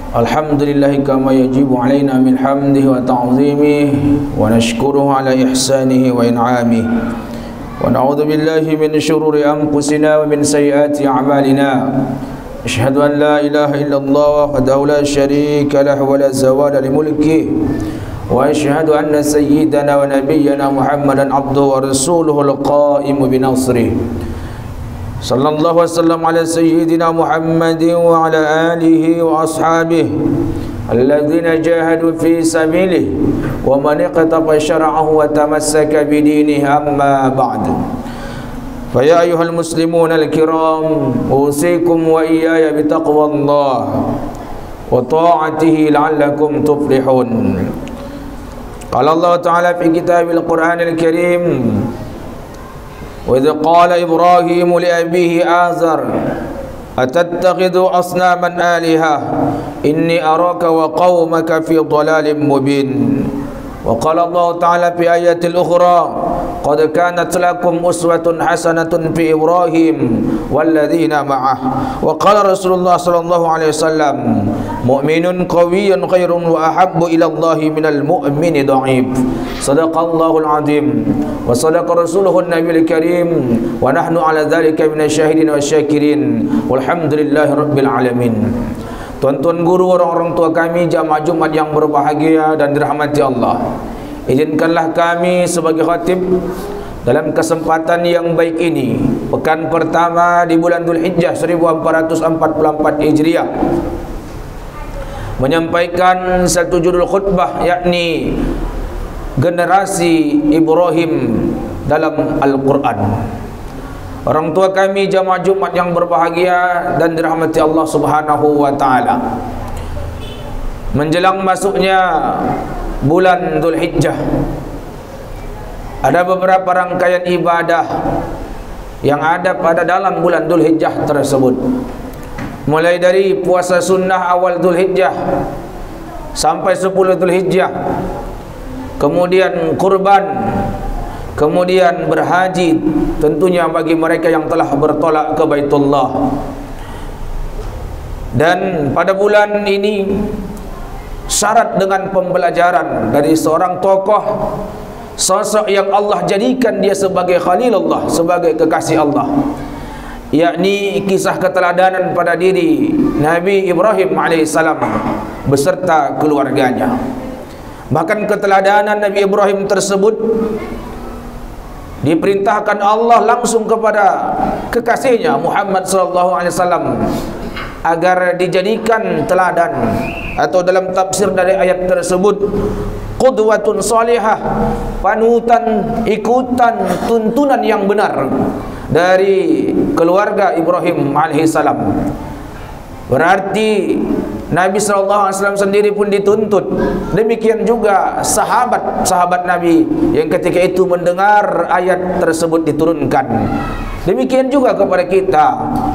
Alhamdulillah kama yajibu alaina min hamdihi wa ta'zimihi wa nashkuruhu ala ihsanihi wa in'amihi wa na'udzu billahi min shururi anfusina wa min sayyiati a'malina. Asyhadu an la ilaha illallah wahdahu la syarika lahu wa la zawala li mulkihi wa asyhadu anna sayyidana wa nabiyyana Muhammadan abduhu wa rasuluhu al-qa'imu bi nasrihi. Sallallahu wasallam ala sayyidina Muhammadin wa ala alihi wa ashabihi alladhina jahadu fi sabilihi wa man iqtafa syar'ahu wa tamassaka bi dinihi, amma ba'du. Fa ya ayyuhal muslimun al-kiram, usikum wa iyaya bi taqwallah wa ta'atihi la'allakum tuflihun. Qala Allah Ta'ala fi kitabil Qur'anil Karim: وإذ قال إبراهيم لأبيه آزر أتتخذ أصناما آلهة إني أراك وقومك في ضلال مبين. وقال الله تعالى في آية أخرى: قد كانت لكم أسوة حسنة في إبراهيم والذين معه. وقال رسول الله صلى الله عليه وسلم: مؤمن قوي خير وأحب إلى الله من المؤمن ضعيف. صدق الله العظيم وصدق رسوله النبي الكريم ونحن على ذلك من الشاهدين والشاكرين والحمد لله رب العالمين. Tuan-tuan guru, orang-orang tua kami, jamaah Jumat yang berbahagia dan dirahmati Allah, izinkanlah kami sebagai khatib dalam kesempatan yang baik ini, pekan pertama di bulan Dzulhijjah 1444 Hijriah, menyampaikan satu judul khutbah, yakni generasi Ibrahim dalam Al-Quran. Orang tua kami, jamaah Jumat yang berbahagia dan dirahmati Allah Subhanahu wa Ta'ala, menjelang masuknya bulan Dzulhijjah, ada beberapa rangkaian ibadah yang ada pada dalam bulan Dzulhijjah tersebut, mulai dari puasa sunnah awal Dzulhijjah sampai 10 Dzulhijjah, kemudian kurban, kemudian berhaji, tentunya bagi mereka yang telah bertolak ke Baitullah. Dan pada bulan ini syarat dengan pembelajaran dari seorang tokoh, sosok yang Allah jadikan dia sebagai Khalilullah, sebagai kekasih Allah, yakni kisah keteladanan pada diri Nabi Ibrahim alaihissalam beserta keluarganya. Bahkan keteladanan Nabi Ibrahim tersebut diperintahkan Allah langsung kepada kekasihnya Muhammad SAW agar dijadikan teladan, atau dalam tafsir dari ayat tersebut, qudwatun salihah, panutan, ikutan, tuntunan yang benar dari keluarga Ibrahim alaihissalam. Berarti Nabi SAW sendiri pun dituntut. Demikian juga sahabat-sahabat Nabi yang ketika itu mendengar ayat tersebut diturunkan. Demikian juga kepada kita,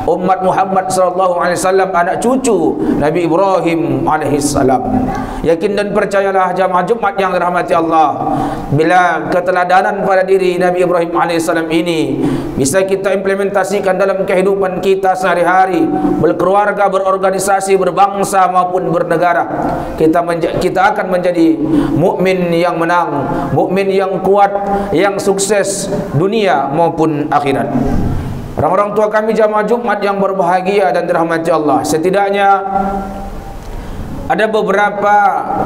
umat Muhammad SAW, anak cucu Nabi Ibrahim alaihissalam. Yakin dan percayalah jamaah Jumat yang dirahmati Allah, bila keteladanan pada diri Nabi Ibrahim alaihissalam ini bisa kita implementasikan dalam kehidupan kita sehari-hari, berkeluarga, berorganisasi, berbangsa maupun bernegara, kita akan menjadi mukmin yang menang, mukmin yang kuat, yang sukses dunia maupun akhirat. Orang-orang tua kami, jamaah Jumat yang berbahagia dan dirahmati Allah, setidaknya ada beberapa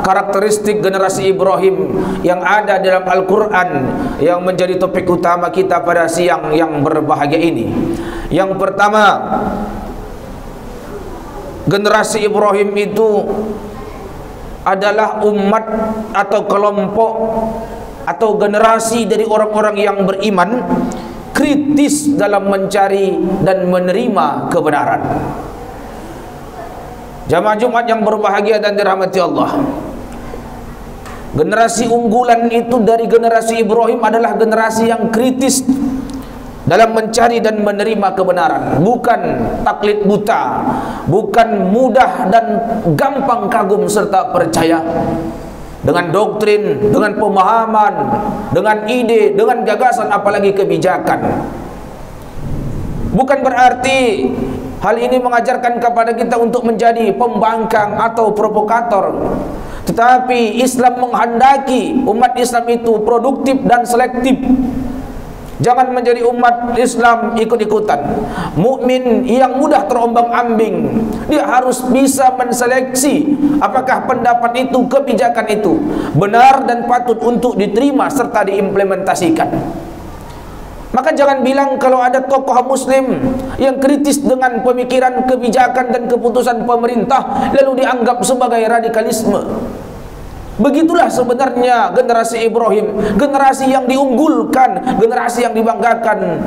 karakteristik generasi Ibrahim yang ada dalam Al-Quran yang menjadi topik utama kita pada siang yang berbahagia ini. Yang pertama, generasi Ibrahim itu adalah umat atau kelompok atau generasi dari orang-orang yang beriman, kritis dalam mencari dan menerima kebenaran. Jamaah Jumat yang berbahagia dan dirahmati Allah, generasi unggulan itu dari generasi Ibrahim adalah generasi yang kritis dalam mencari dan menerima kebenaran, bukan taklid buta, bukan mudah dan gampang kagum serta percaya dengan doktrin, dengan pemahaman, dengan ide, dengan gagasan, apalagi kebijakan. Bukan berarti Hal ini mengajarkan kepada kita untuk menjadi pembangkang atau provokator. Tetapi Islam menghendaki umat Islam itu produktif dan selektif. Jangan menjadi umat Islam ikut-ikutan, mukmin yang mudah terombang-ambing. Dia harus bisa menseleksi apakah pendapat itu, kebijakan itu benar dan patut untuk diterima serta diimplementasikan. Maka jangan bilang kalau ada tokoh muslim yang kritis dengan pemikiran, kebijakan dan keputusan pemerintah lalu dianggap sebagai radikalisme. Begitulah sebenarnya generasi Ibrahim, generasi yang diunggulkan, generasi yang dibanggakan.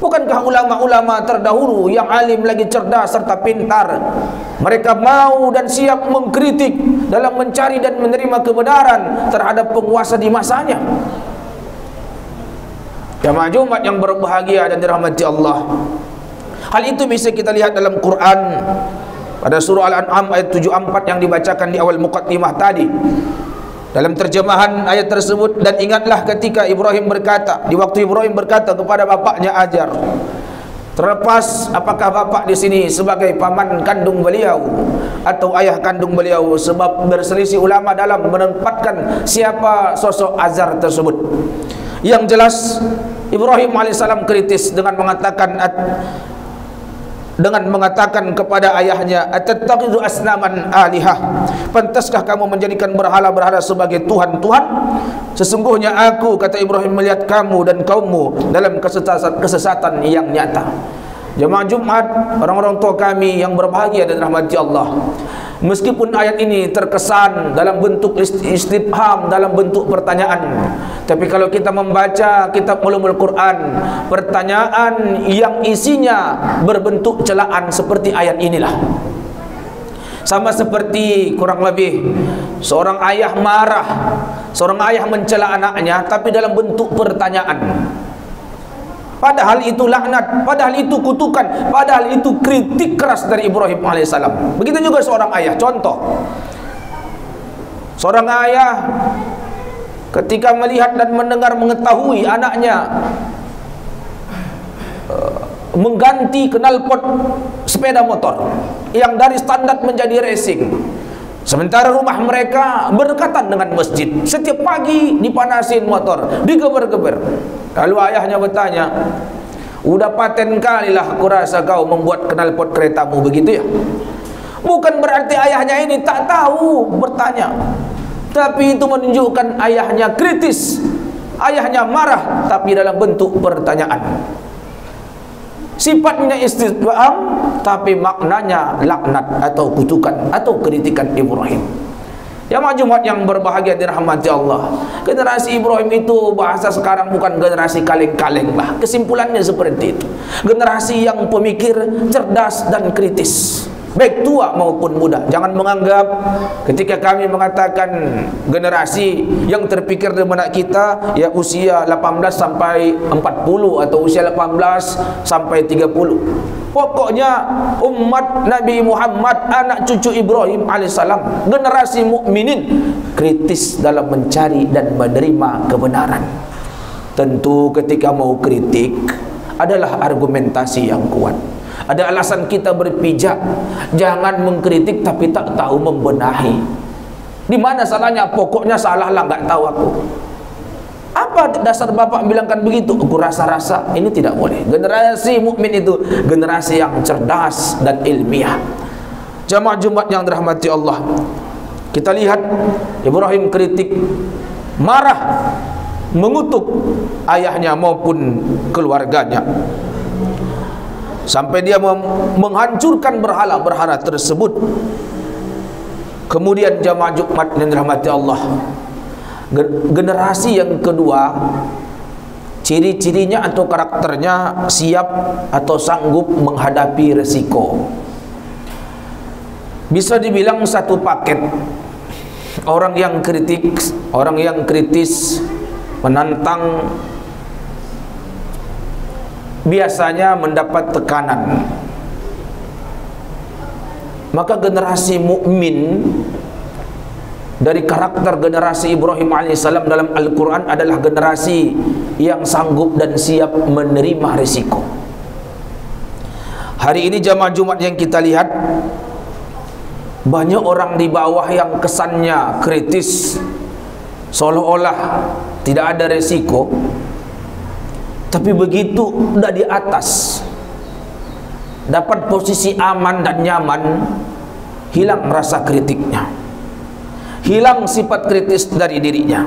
Bukankah ulama-ulama terdahulu yang alim lagi cerdas serta pintar, mereka mau dan siap mengkritik dalam mencari dan menerima kebenaran terhadap penguasa di masanya? Jamaah Jumat yang berbahagia dan dirahmati Allah, hal itu bisa kita lihat dalam Quran pada surah Al-An'am ayat 74 yang dibacakan di awal muqaddimah tadi. Dalam terjemahan ayat tersebut, dan ingatlah ketika Ibrahim berkata, di waktu Ibrahim berkata kepada bapaknya Ajar, terlepas apakah bapak di sini sebagai paman kandung beliau atau ayah kandung beliau, sebab berselisih ulama dalam menempatkan siapa sosok Azar tersebut. Yang jelas Ibrahim alaihissalam kritis dengan mengatakan kepada ayahnya, atattakhidhu asnaman alihah, pantaskah kamu menjadikan berhala-berhala sebagai tuhan-tuhan? Sesungguhnya aku, kata Ibrahim, melihat kamu dan kaummu dalam kesesatan yang nyata. Jemaah Jumat, orang-orang tua kami yang berbahagia dan rahmati Allah, meskipun ayat ini terkesan dalam bentuk istifham, dalam bentuk pertanyaan, tapi kalau kita membaca kitab Ulumul Quran, pertanyaan yang isinya berbentuk celaan seperti ayat inilah. Sama seperti kurang lebih seorang ayah marah, seorang ayah mencela anaknya tapi dalam bentuk pertanyaan. Padahal itu laknat, padahal itu kutukan, padahal itu kritik keras dari Ibrahim alaihissalam. Begitu juga seorang ayah. Contoh, seorang ayah ketika melihat dan mendengar, mengetahui anaknya mengganti knalpot sepeda motor yang dari standar menjadi racing, sementara rumah mereka berdekatan dengan masjid, setiap pagi dipanasin motor, digeber-geber. Lalu ayahnya bertanya, udah paten kalilah kurasa kau membuat knalpot keretamu begitu ya? Bukan berarti ayahnya ini tak tahu bertanya, tapi itu menunjukkan ayahnya kritis, ayahnya marah, tapi dalam bentuk pertanyaan. Sifatnya istifham, tapi maknanya laknat atau kutukan atau kritikan Ibrahim. Jamaah Jumat yang berbahagia dirahmati Allah, generasi Ibrahim itu bahasa sekarang bukan generasi kaleng-kaleng lah. Kesimpulannya seperti itu. Generasi yang pemikir, cerdas dan kritis, baik tua maupun muda. Jangan menganggap ketika kami mengatakan generasi yang terpikir di benak kita ya usia 18 sampai 40 atau usia 18 sampai 30. Pokoknya umat Nabi Muhammad, anak cucu Ibrahim alaihissalam, generasi mukminin, kritis dalam mencari dan menerima kebenaran. Tentu ketika mau kritik adalah argumentasi yang kuat. Ada alasan kita berpijak. Jangan mengkritik tapi tak tahu membenahi. Di mana salahnya? Pokoknya salah lah, nggak tahu aku. Apa dasar bapak bilangkan begitu? Aku rasa-rasa ini tidak boleh. Generasi mukmin itu generasi yang cerdas dan ilmiah. Jamaah Jumat yang dirahmati Allah, kita lihat Ibrahim kritik, marah, mengutuk ayahnya maupun keluarganya, sampai dia menghancurkan berhala-berhala tersebut. Kemudian jamaah Jumat yang dirahmati Allah, generasi yang kedua, ciri-cirinya atau karakternya siap atau sanggup menghadapi resiko. Bisa dibilang satu paket. Orang yang kritis, menantang, biasanya mendapat tekanan. Maka generasi mukmin dari karakter generasi Ibrahim alaihissalam dalam Al-Quran adalah generasi yang sanggup dan siap menerima risiko. Hari ini jamaah Jumat yang kita lihat, banyak orang di bawah yang kesannya kritis, seolah-olah tidak ada resiko. Tapi begitu udah di atas, dapat posisi aman dan nyaman, hilang rasa kritiknya, hilang sifat kritis dari dirinya.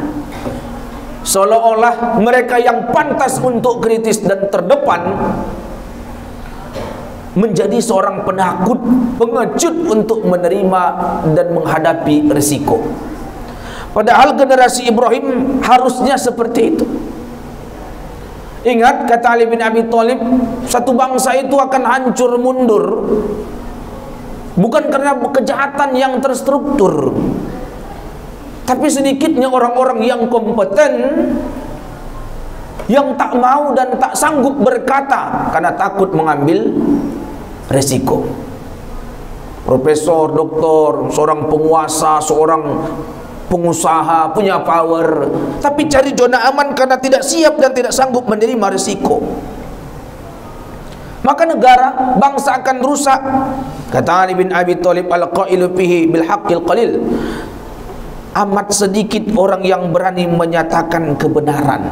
Seolah-olah mereka yang pantas untuk kritis dan terdepan menjadi seorang penakut, pengecut untuk menerima dan menghadapi risiko. Padahal generasi Ibrahim harusnya seperti itu. Ingat kata Ali bin Abi Thalib, satu bangsa itu akan hancur mundur bukan karena kejahatan yang terstruktur, tapi sedikitnya orang-orang yang kompeten, yang tak mau dan tak sanggup berkata karena takut mengambil resiko. Profesor, doktor, seorang penguasa, seorang pengusaha, punya power, tapi cari zona aman karena tidak siap dan tidak sanggup menerima resiko. Maka negara, bangsa akan rusak. Kata Ali bin Abi Thalib, al-qailu fihi bil haqqil qalil. Amat sedikit orang yang berani menyatakan kebenaran.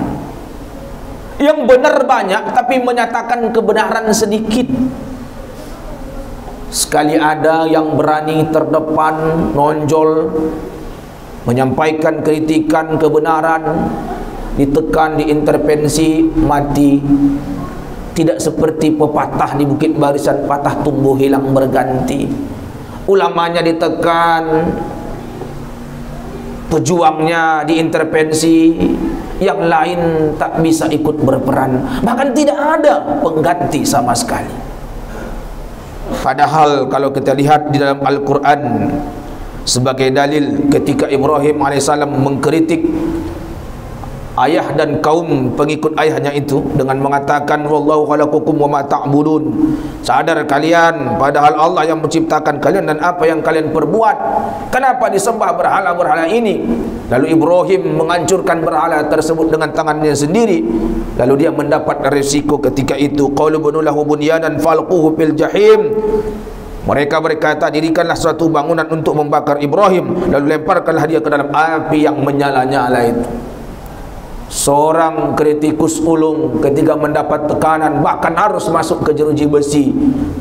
Yang benar banyak, tapi menyatakan kebenaran sedikit. Sekali ada yang berani terdepan, nonjol, menyampaikan kritikan kebenaran, ditekan, diintervensi, mati. Tidak seperti pepatah di Bukit Barisan, patah tumbuh hilang berganti. Ulamanya ditekan, pejuangnya diintervensi, yang lain tak bisa ikut berperan, bahkan tidak ada pengganti sama sekali. Padahal kalau kita lihat di dalam Al-Quran, sebagai dalil ketika Ibrahim alaihissalam mengkritik ayah dan kaum pengikut ayahnya itu dengan mengatakan wallahu khalaqakum wa ma ta'budun, sadar kalian padahal Allah yang menciptakan kalian dan apa yang kalian perbuat, kenapa disembah berhala-berhala ini? Lalu Ibrahim menghancurkan berhala tersebut dengan tangannya sendiri. Lalu dia mendapat risiko ketika itu, qalu bunulahu bunyanan falquhu fil jahim. Mereka berkata, dirikanlah suatu bangunan untuk membakar Ibrahim, lalu lemparkanlah dia ke dalam api yang menyala-nyala itu. Seorang kritikus ulung ketika mendapat tekanan bahkan harus masuk ke jeruji besi,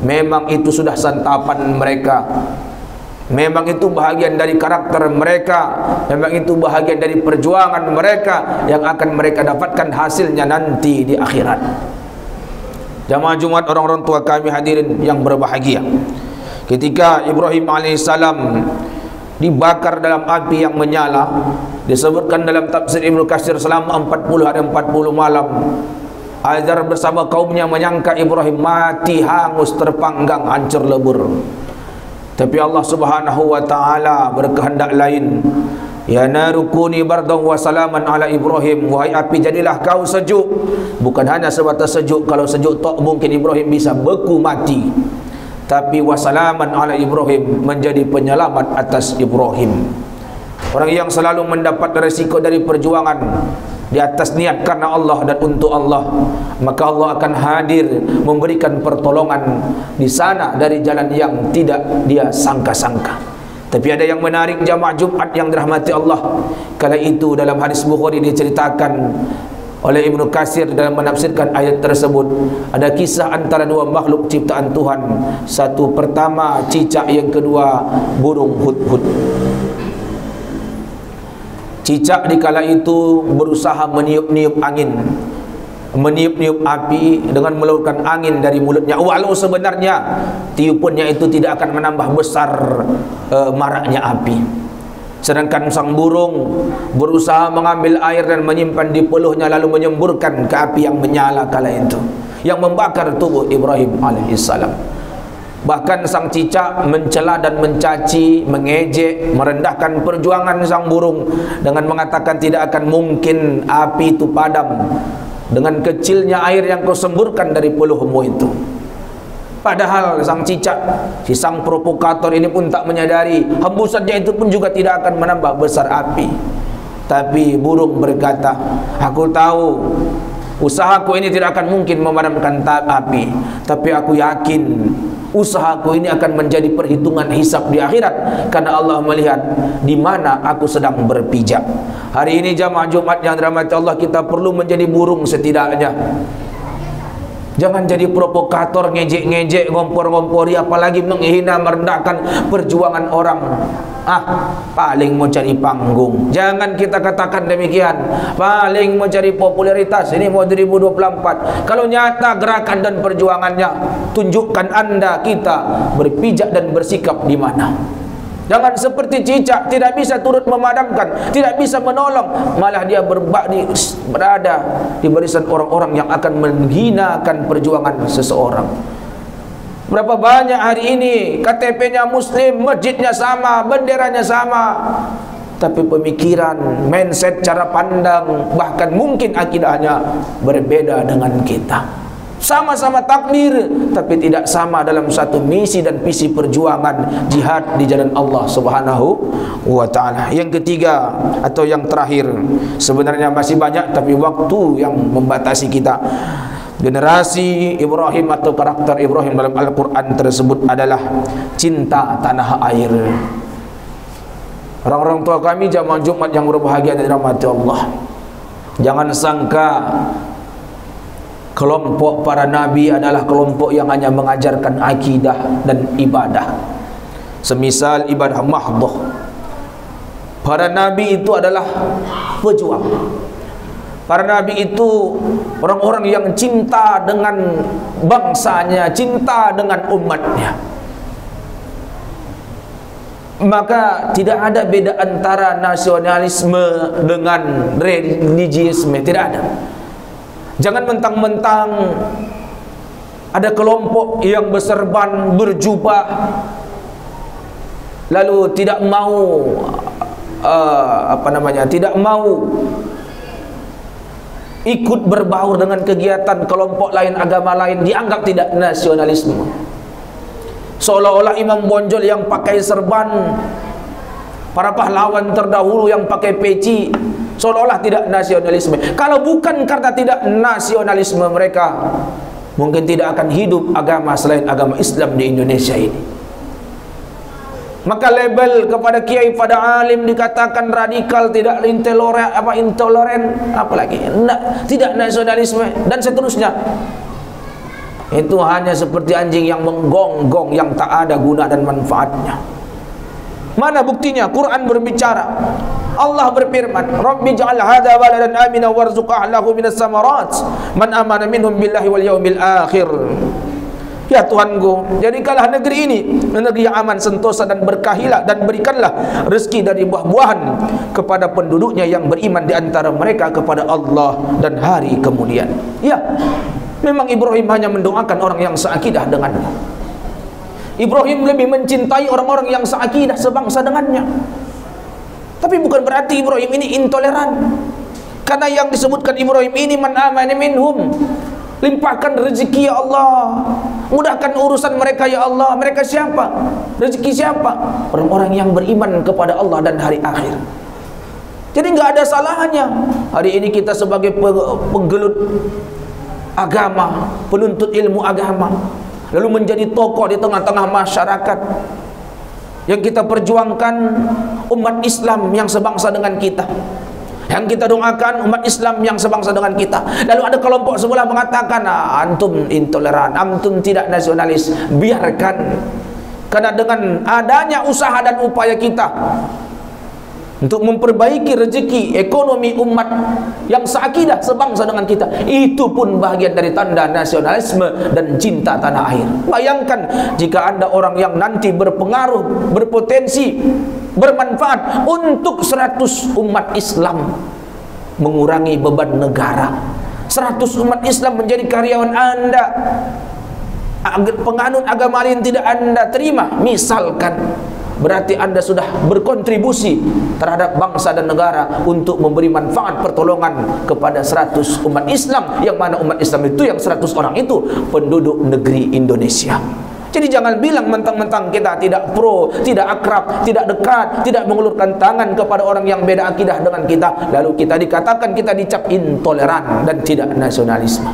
memang itu sudah santapan mereka, memang itu bahagian dari karakter mereka, memang itu bahagian dari perjuangan mereka yang akan mereka dapatkan hasilnya nanti di akhirat. Jamaah Jumat, orang-orang tua kami hadirin yang berbahagia, ketika Ibrahim alaihissalam dibakar dalam api yang menyala, disebutkan dalam tafsir Ibnu Katsir selama 40 hari 40 malam, Azar bersama kaumnya menyangka Ibrahim mati, hangus, terpanggang, hancur lebur. Tapi Allah Subhanahu wa taala berkehendak lain. Ya narukuni bardan wa salaman ala Ibrahim, wahai api jadilah kau sejuk. Bukan hanya sebatas sejuk, kalau sejuk tak mungkin Ibrahim bisa beku mati. Tapi wasalaman ala Ibrahim, menjadi penyelamat atas Ibrahim. Orang yang selalu mendapat resiko dari perjuangan di atas niat karena Allah dan untuk Allah, maka Allah akan hadir memberikan pertolongan di sana dari jalan yang tidak dia sangka-sangka. Tapi ada yang menarik jamaah Jumat yang dirahmati Allah, kala itu dalam hadis Bukhari diceritakan oleh Ibnu Katsir dalam menafsirkan ayat tersebut, ada kisah antara dua makhluk ciptaan Tuhan. Satu pertama cicak, yang kedua burung hudhud. Cicak dikala itu berusaha meniup-niup angin, meniup-niup api dengan meluruskan angin dari mulutnya, walau sebenarnya tiupannya itu tidak akan menambah besar maraknya api. Sedangkan sang burung berusaha mengambil air dan menyimpan di peluhnya, lalu menyemburkan ke api yang menyala kala itu, yang membakar tubuh Ibrahim alaihissalam. Bahkan sang cicak mencela dan mencaci, mengejek, merendahkan perjuangan sang burung dengan mengatakan tidak akan mungkin api itu padam dengan kecilnya air yang kau semburkan dari peluhmu itu. Padahal sang cicak, si sang provokator ini pun tak menyadari hembusannya itu pun juga tidak akan menambah besar api. Tapi burung berkata, aku tahu Usahaku ini tidak akan mungkin memadamkan api, tapi aku yakin usahaku ini akan menjadi perhitungan hisab di akhirat, karena Allah melihat di mana aku sedang berpijak. Hari ini jamaah Jumat yang dirahmati Allah, kita perlu menjadi burung setidaknya. Jangan jadi provokator, ngejek-ngejek, ngompor-ngompori, apalagi menghina, merendahkan perjuangan orang. Paling mau cari panggung. Jangan kita katakan demikian. Paling mau cari popularitas. Ini mau 2024. Kalau nyata gerakan dan perjuangannya, tunjukkan Anda kita berpijak dan bersikap di mana. Jangan seperti cicak, tidak bisa turut memadamkan, tidak bisa menolong, malah dia berada di barisan orang-orang yang akan menghinakan perjuangan seseorang. Berapa banyak hari ini KTP-nya Muslim, masjidnya sama, benderanya sama, tapi pemikiran, mindset, cara pandang, bahkan mungkin akidahnya berbeda dengan kita. Sama-sama takbir, tapi tidak sama dalam satu misi dan visi perjuangan jihad di jalan Allah Subhanahu wa ta'ala. Yang ketiga atau yang terakhir, sebenarnya masih banyak tapi waktu yang membatasi kita. Generasi Ibrahim atau karakter Ibrahim dalam Al-Quran tersebut adalah cinta tanah air. Orang-orang tua kami jamaah Jumat yang berbahagia dan dirahmati Allah, jangan sangka kelompok para nabi adalah kelompok yang hanya mengajarkan akidah dan ibadah, semisal ibadah mahdhah. Para nabi itu adalah pejuang. Para nabi itu orang-orang yang cinta dengan bangsanya, cinta dengan umatnya. Maka tidak ada beda antara nasionalisme dengan religiusme, tidak ada. Jangan mentang-mentang ada kelompok yang berserban, berjubah, lalu tidak mau tidak mau ikut berbaur dengan kegiatan kelompok lain, agama lain, dianggap tidak nasionalisme. Seolah-olah Imam Bonjol yang pakai serban, para pahlawan terdahulu yang pakai peci, seolah-olah tidak nasionalisme. Kalau bukan karena tidak nasionalisme mereka, mungkin tidak akan hidup agama selain agama Islam di Indonesia ini. Maka label kepada kiai, pada alim dikatakan radikal, tidak intoleran, apalagi tidak nasionalisme dan seterusnya. Itu hanya seperti anjing yang menggonggong yang tak ada guna dan manfaatnya. Mana buktinya? Quran berbicara. Allah berfirman, Rabbi ja'al hadha baladan amina warzuq ahlahu minas samarat man amana minhum billahi wal yawmil akhir. Ya Tuhanku, jadikanlah negeri ini negeri yang aman, sentosa dan berkahilah, dan berikanlah rezeki dari buah-buahan kepada penduduknya yang beriman di antara mereka kepada Allah dan hari kemudian. Ya, memang Ibrahim hanya mendoakan orang yang seakidah dengannya. Ibrahim lebih mencintai orang-orang yang seakidah, sebangsa dengannya. Tapi bukan berarti Ibrahim ini intoleran. Karena yang disebutkan Ibrahim ini man amana minhum, limpahkan rezeki ya Allah, mudahkan urusan mereka ya Allah. Mereka siapa? Rezeki siapa? Orang-orang yang beriman kepada Allah dan hari akhir. Jadi nggak ada salahnya hari ini kita sebagai penggelut agama, penuntut ilmu agama, lalu menjadi tokoh di tengah-tengah masyarakat, yang kita perjuangkan umat Islam yang sebangsa dengan kita, yang kita doakan umat Islam yang sebangsa dengan kita. Lalu ada kelompok sebelah mengatakan antum intoleran, antum tidak nasionalis. Biarkan, karena dengan adanya usaha dan upaya kita untuk memperbaiki rezeki ekonomi umat yang seakidah sebangsa dengan kita, itu pun bahagian dari tanda nasionalisme dan cinta tanah air. Bayangkan jika Anda orang yang nanti berpengaruh, berpotensi, bermanfaat untuk 100 umat Islam, mengurangi beban negara. 100 umat Islam menjadi karyawan Anda, penganut agama lain tidak Anda terima, misalkan, berarti Anda sudah berkontribusi terhadap bangsa dan negara untuk memberi manfaat pertolongan kepada 100 umat Islam, yang mana umat Islam itu yang 100 orang itu penduduk negeri Indonesia. Jadi jangan bilang mentang-mentang kita tidak pro, tidak akrab, tidak dekat, tidak mengulurkan tangan kepada orang yang beda akidah dengan kita, lalu kita dikatakan kita dicap intoleran dan tidak nasionalisme.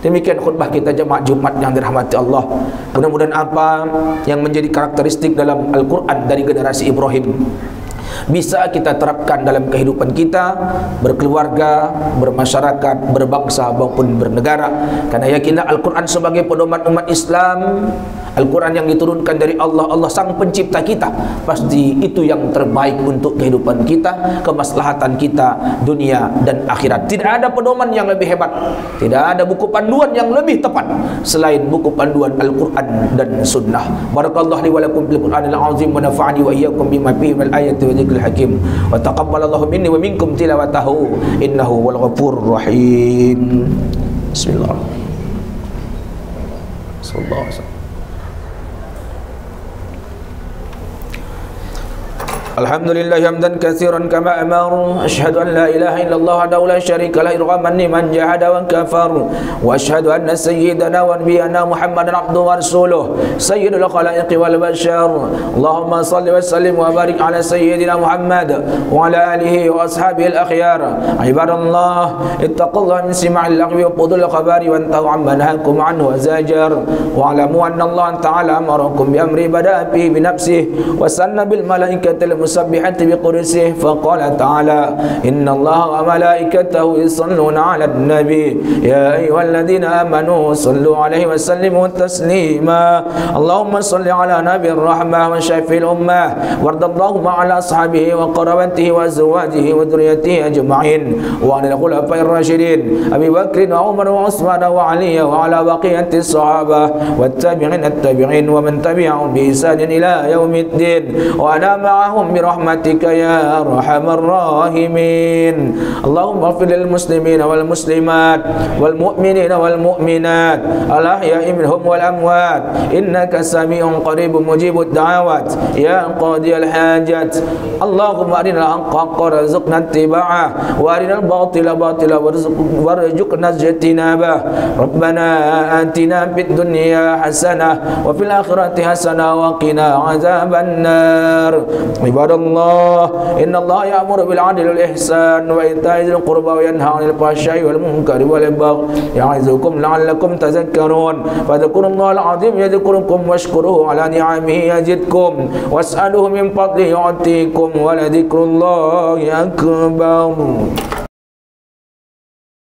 Demikian khutbah kita jemaah Jumat yang dirahmati Allah. Mudah-mudahan apa yang menjadi karakteristik dalam Al-Quran dari generasi Ibrahim bisa kita terapkan dalam kehidupan kita, berkeluarga, bermasyarakat, berbangsa maupun bernegara. Karena yakinlah Al-Quran sebagai pedoman umat Islam, Al-Quran yang diturunkan dari Allah, Allah sang pencipta kita, pasti itu yang terbaik untuk kehidupan kita, kemaslahatan kita dunia dan akhirat. Tidak ada pedoman yang lebih hebat, tidak ada buku panduan yang lebih tepat selain buku panduan Al-Quran dan Sunnah. Barakallahu li wa lakum bil Qur'anil azim wa nafa'ani wa iyyakum bima fihi minal ayati wa dzikril hakim wa taqabbalallahu minni wa minkum tilawatahu innahu wal ghafurur rahim. Bismillah. Sallallahu alaihi wasallam. Alhamdulillah hamdan katsiran kama amar. Asyhadu an la ilaha illallah wahdahu la syarika lah irghaman liman jahada wa kafar. Wa asyhadu anna sayyidana wa nabiyyana Muhammadan abduhu wa rasuluh sayyidul khalaiqi wal bashar. Allahumma salli wa sallim wa barik ala sayyidina Muhammad wa ala alihi wa ashabihi al akhyar. Ibadallah ittaqullaha min sima'il lagwi wa qudul khabari wa antahu amma nahakum anhu wa zajar. Wa alamu anna Allah ta'ala amarakum bi amri bada'a bi nafsihi wa sanna bil malaikati المسبحة بقدسه فقال تعالى إن الله وملائكته يصلون على النبي يا أيها الذين آمنوا صلوا عليه وسلموا تسليما اللهم صل على نبي الرحمة وشفيع الأمة وارض اللهم على أصحابه وقرابته وأزواجه وذريته أجمعين وعن الخلفاء الراشدين أبي بكر وعمر وعثمان وعلي وعلى بقية الصحابة والتابعين ومن تبعهم بإحسان إلى يوم الدين وأنا معهم برحمتك يا أرحم الراحمين اللهم اغفر للمسلمين والمسلمات والمؤمنين والمؤمنات الأحياء منهم والأموات إنك سميع قريب مجيب الدعوات يا قاضي الحاجات اللهم أرنا الحق حقا وارزقنا اتباعه وأرنا الباطل باطلا وارزقنا اجتنابه ربنا آتنا في الدنيا حسنة وفي الآخرة حسنة وقنا عذاب النار عباد الله إن الله يأمر بالعدل والإحسان وإيتاء ذي القربى وينهى عن الفحشاء والمنكر والبغي يعظكم لعلكم تذكرون فاذكروا الله العظيم يذكركم واشكروه على نعمه يزدكم واسألوه من فضله يعطيكم ولذكر الله أكبر.